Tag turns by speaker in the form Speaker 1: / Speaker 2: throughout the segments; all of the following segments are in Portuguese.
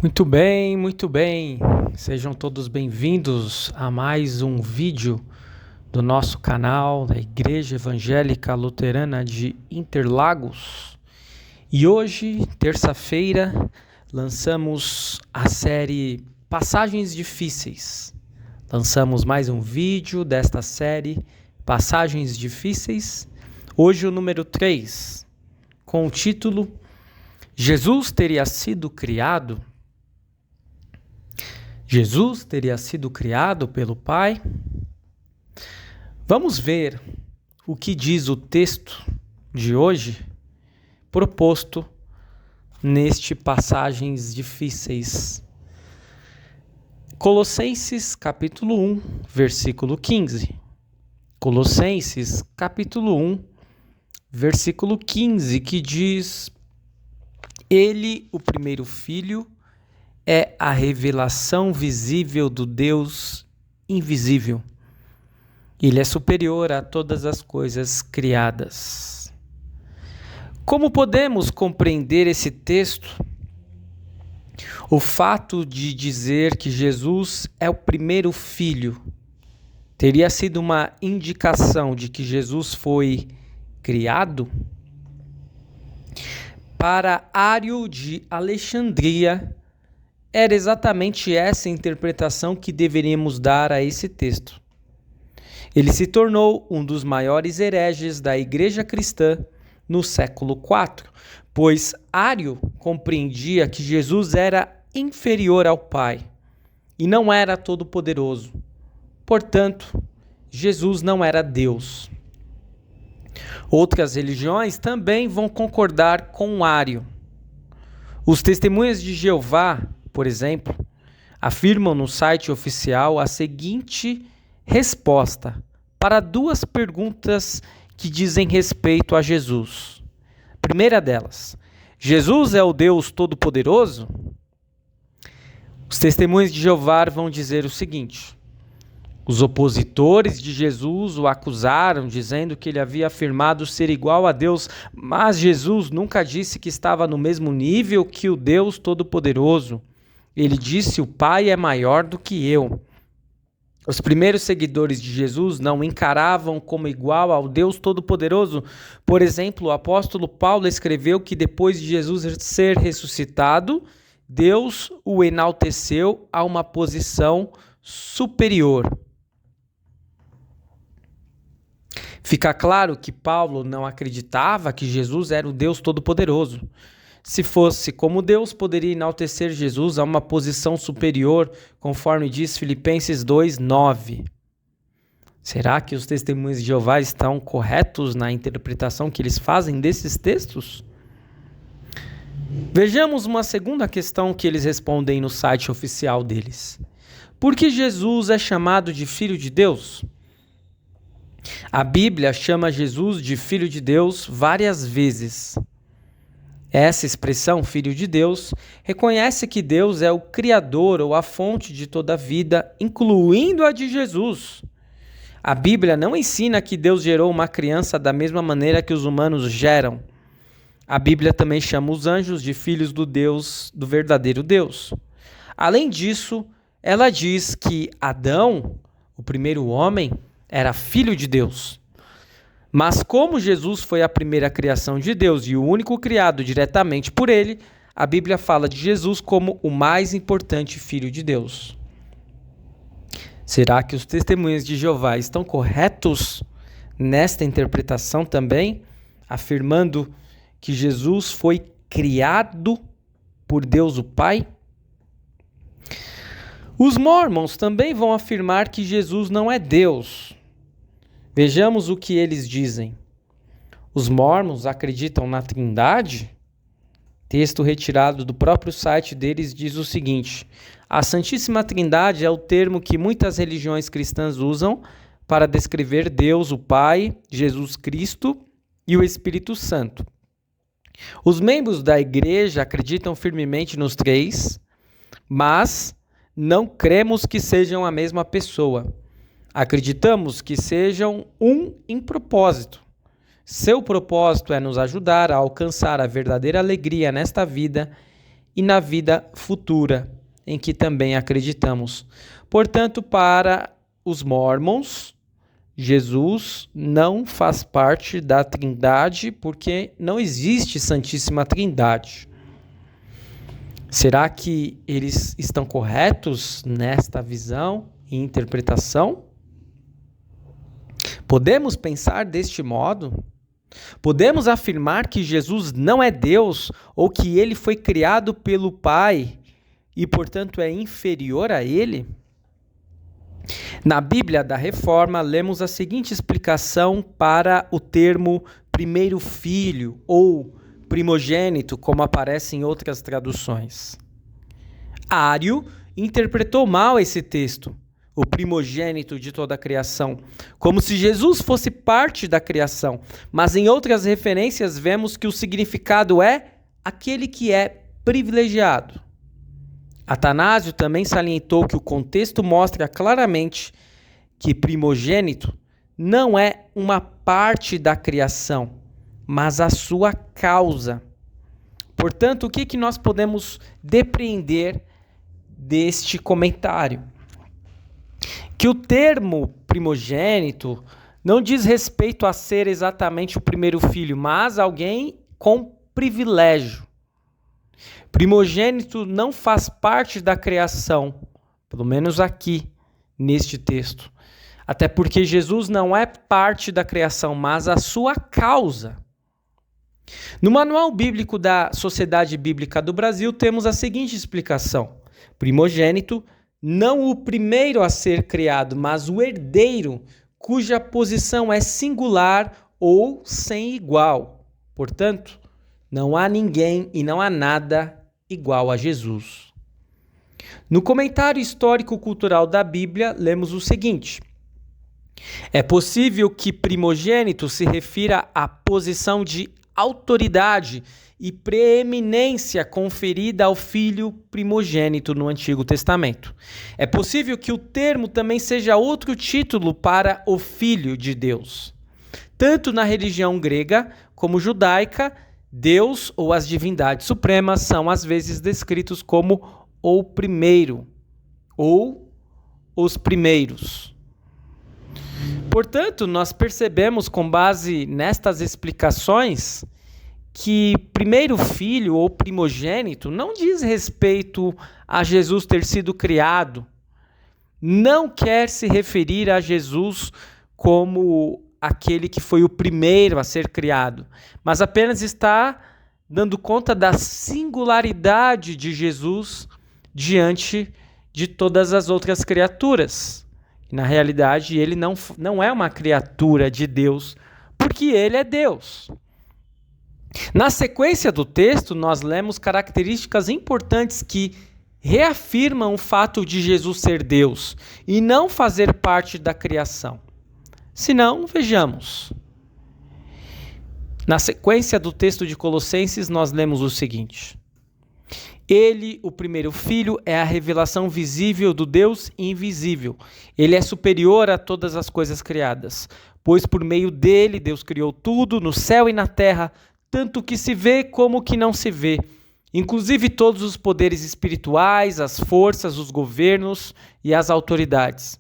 Speaker 1: Muito bem, muito bem. Sejam todos bem-vindos a mais um vídeo do nosso canal da Igreja Evangélica Luterana de Interlagos. E hoje, terça-feira, lançamos a série Passagens Difíceis. Lançamos mais um vídeo desta série Passagens Difíceis. Hoje o número 3, com o título Jesus teria sido criado? Jesus teria sido criado pelo Pai? Vamos ver o que diz o texto de hoje proposto neste Passagens Difíceis. Colossenses capítulo 1, versículo 15. Colossenses capítulo 1, versículo 15, que diz: Ele, o primeiro filho, é a revelação visível do Deus invisível. Ele é superior a todas as coisas criadas. Como podemos compreender esse texto? O fato de dizer que Jesus é o primeiro filho teria sido uma indicação de que Jesus foi criado? Para Ário de Alexandria, era exatamente essa interpretação que deveríamos dar a esse texto. Ele se tornou um dos maiores hereges da Igreja Cristã no século IV, pois Ário compreendia que Jesus era inferior ao Pai e não era todo-poderoso. Portanto, Jesus não era Deus. Outras religiões também vão concordar com Ário. Os Testemunhas de Jeová, por exemplo, afirmam no site oficial a seguinte resposta para duas perguntas que dizem respeito a Jesus. Primeira delas: Jesus é o Deus Todo-Poderoso? Os Testemunhas de Jeová vão dizer o seguinte: os opositores de Jesus o acusaram, dizendo que ele havia afirmado ser igual a Deus, mas Jesus nunca disse que estava no mesmo nível que o Deus Todo-Poderoso. Ele disse: o Pai é maior do que eu. Os primeiros seguidores de Jesus não encaravam como igual ao Deus Todo-Poderoso. Por exemplo, o apóstolo Paulo escreveu que depois de Jesus ser ressuscitado, Deus o enalteceu a uma posição superior. Fica claro que Paulo não acreditava que Jesus era o Deus Todo-Poderoso. Se fosse como Deus, poderia enaltecer Jesus a uma posição superior, conforme diz Filipenses 2:9. Será que os Testemunhos de Jeová estão corretos na interpretação que eles fazem desses textos? Vejamos uma segunda questão que eles respondem no site oficial deles. Por que Jesus é chamado de Filho de Deus? A Bíblia chama Jesus de Filho de Deus várias vezes. Essa expressão, Filho de Deus, reconhece que Deus é o Criador ou a fonte de toda a vida, incluindo a de Jesus. A Bíblia não ensina que Deus gerou uma criança da mesma maneira que os humanos geram. A Bíblia também chama os anjos de filhos do Deus, do verdadeiro Deus. Além disso, ela diz que Adão, o primeiro homem, era filho de Deus. Mas como Jesus foi a primeira criação de Deus e o único criado diretamente por ele, a Bíblia fala de Jesus como o mais importante filho de Deus. Será que os Testemunhas de Jeová estão corretos nesta interpretação também, afirmando que Jesus foi criado por Deus o Pai? Os Mormons também vão afirmar que Jesus não é Deus. Vejamos o que eles dizem. Os Mormons acreditam na Trindade? Texto retirado do próprio site deles diz o seguinte: a Santíssima Trindade é o termo que muitas religiões cristãs usam para descrever Deus, o Pai, Jesus Cristo e o Espírito Santo. Os membros da igreja acreditam firmemente nos três, mas não cremos que sejam a mesma pessoa. Acreditamos que sejam um em propósito. Seu propósito é nos ajudar a alcançar a verdadeira alegria nesta vida e na vida futura, em que também acreditamos. Portanto, para os mórmons, Jesus não faz parte da Trindade, porque não existe Santíssima Trindade. Será que eles estão corretos nesta visão e interpretação? Podemos pensar deste modo? Podemos afirmar que Jesus não é Deus ou que ele foi criado pelo Pai e, portanto, é inferior a ele? Na Bíblia da Reforma, lemos a seguinte explicação para o termo primeiro filho ou primogênito, como aparece em outras traduções. Ário interpretou mal esse texto, o primogênito de toda a criação, como se Jesus fosse parte da criação, mas em outras referências vemos que o significado é aquele que é privilegiado. Atanásio também salientou que o contexto mostra claramente que primogênito não é uma parte da criação, mas a sua causa. Portanto, o que nós podemos depreender deste comentário? Que o termo primogênito não diz respeito a ser exatamente o primeiro filho, mas alguém com privilégio. Primogênito não faz parte da criação, pelo menos aqui, neste texto. Até porque Jesus não é parte da criação, mas a sua causa. No Manual Bíblico da Sociedade Bíblica do Brasil, temos a seguinte explicação: primogênito, não o primeiro a ser criado, mas o herdeiro, cuja posição é singular ou sem igual. Portanto, não há ninguém e não há nada igual a Jesus. No comentário histórico-cultural da Bíblia, lemos o seguinte: é possível que primogênito se refira à posição de autoridade e preeminência conferida ao filho primogênito no Antigo Testamento. É possível que o termo também seja outro título para o Filho de Deus. Tanto na religião grega como judaica, Deus ou as divindades supremas são às vezes descritos como o primeiro ou os primeiros. Portanto, nós percebemos com base nestas explicações que primeiro filho ou primogênito não diz respeito a Jesus ter sido criado, não quer se referir a Jesus como aquele que foi o primeiro a ser criado, mas apenas está dando conta da singularidade de Jesus diante de todas as outras criaturas. Na realidade, ele não é uma criatura de Deus, porque ele é Deus. Na sequência do texto, nós lemos características importantes que reafirmam o fato de Jesus ser Deus e não fazer parte da criação. Se não, vejamos. Na sequência do texto de Colossenses, nós lemos o seguinte: ele, o primeiro filho, é a revelação visível do Deus invisível. Ele é superior a todas as coisas criadas, pois por meio dele Deus criou tudo no céu e na terra, tanto o que se vê como o que não se vê, inclusive todos os poderes espirituais, as forças, os governos e as autoridades.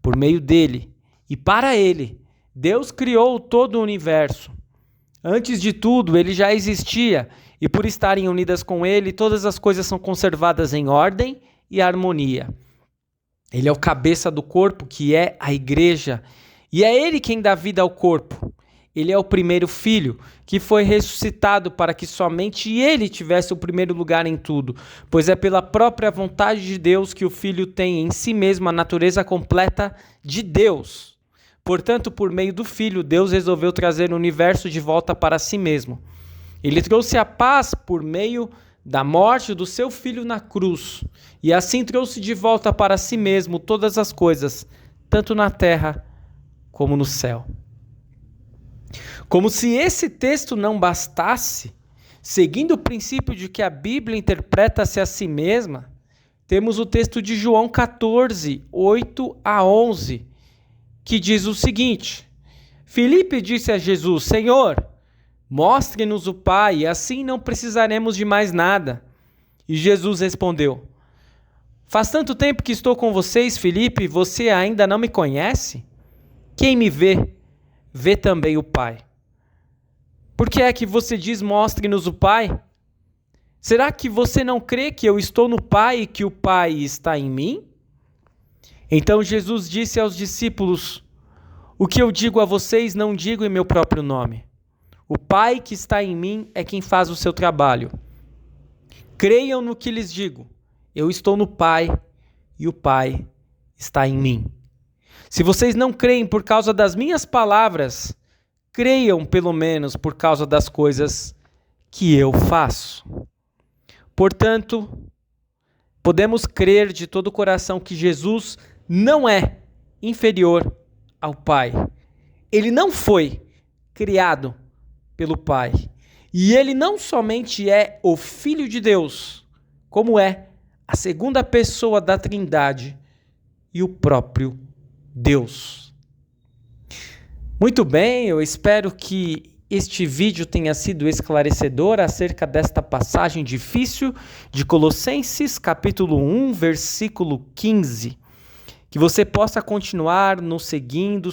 Speaker 1: Por meio dele e para ele, Deus criou todo o universo. Antes de tudo, ele já existia, e por estarem unidas com ele, todas as coisas são conservadas em ordem e harmonia. Ele é o cabeça do corpo, que é a igreja, e é ele quem dá vida ao corpo. Ele é o primeiro filho, que foi ressuscitado para que somente ele tivesse o primeiro lugar em tudo, pois é pela própria vontade de Deus que o filho tem em si mesmo a natureza completa de Deus. Portanto, por meio do filho, Deus resolveu trazer o universo de volta para si mesmo. Ele trouxe a paz por meio da morte do seu filho na cruz, e assim trouxe de volta para si mesmo todas as coisas, tanto na terra como no céu. Como se esse texto não bastasse, seguindo o princípio de que a Bíblia interpreta-se a si mesma, temos o texto de João 14, 8 a 11, que diz o seguinte: Filipe disse a Jesus: Senhor, mostre-nos o Pai, e assim não precisaremos de mais nada. E Jesus respondeu: Faz tanto tempo que estou com vocês, Filipe, e você ainda não me conhece? Quem me vê, vê também o Pai. Por que é que você diz: mostre-nos o Pai? Será que você não crê que eu estou no Pai e que o Pai está em mim? Então Jesus disse aos discípulos: O que eu digo a vocês não digo em meu próprio nome. O Pai que está em mim é quem faz o seu trabalho. Creiam no que lhes digo. Eu estou no Pai e o Pai está em mim. Se vocês não creem por causa das minhas palavras, creiam pelo menos por causa das coisas que eu faço. Portanto, podemos crer de todo o coração que Jesus não é inferior ao Pai. Ele não foi criado pelo Pai. E ele não somente é o Filho de Deus, como é a segunda pessoa da Trindade e o próprio Deus. Muito bem, eu espero que este vídeo tenha sido esclarecedor acerca desta passagem difícil de Colossenses, capítulo 1, versículo 15. Que você possa continuar nos seguindo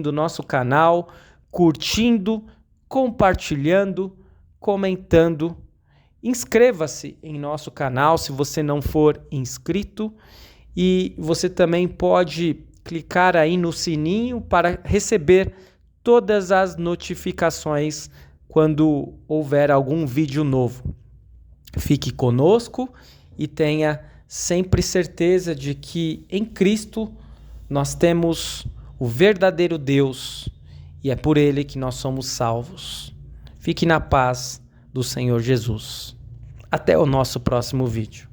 Speaker 1: o nosso canal, curtindo, compartilhando, comentando. Inscreva-se em nosso canal se você não for inscrito e você também pode clicar aí no sininho para receber todas as notificações quando houver algum vídeo novo. Fique conosco e tenha sempre certeza de que em Cristo nós temos o verdadeiro Deus e é por Ele que nós somos salvos. Fique na paz do Senhor Jesus. Até o nosso próximo vídeo.